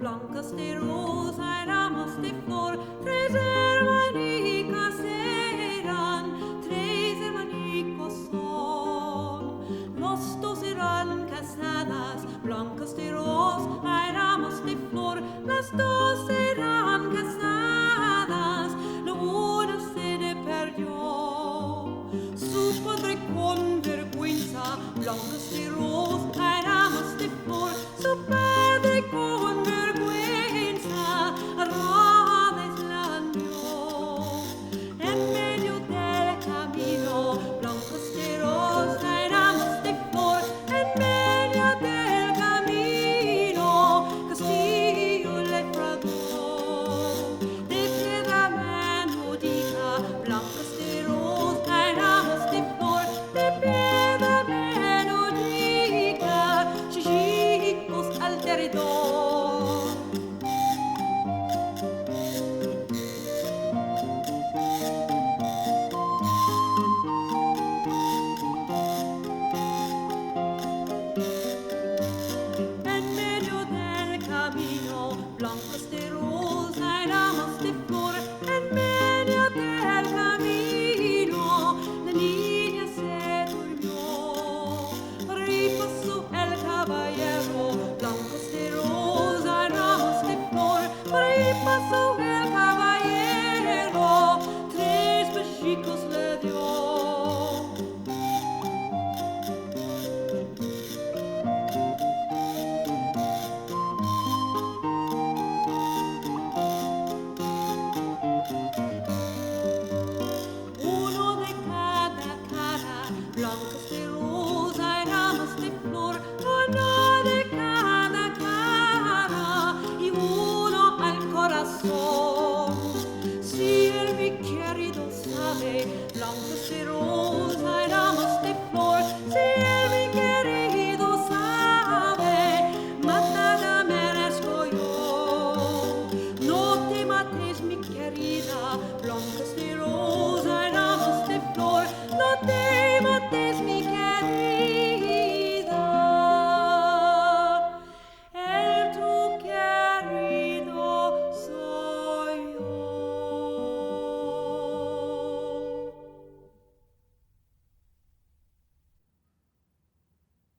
blancas de rosa y ramos de flor, tres hermanicas eran, tres hermanicos son. Los dos eran casadas, blancas de rosa y ramos de flor, las dos eran casadas, la una se le perdió. Su padre con vergüenza, blancas de rosa y ramos de flor, su padre con vergüenza, rades la dio. En medio del camino, blancas de rosa y ramos de flor, en medio del camino, Castillo le fragó. De piedra menudita, blancas de rosa y ramos de flor, de piedra menudita, chicos alrededor. En medio del camino, blancas de rosa y ramos de flor, en medio del camino, la niña se durmió. Ripasó el caballero, blancas de rosa y ramos de flor, ripasó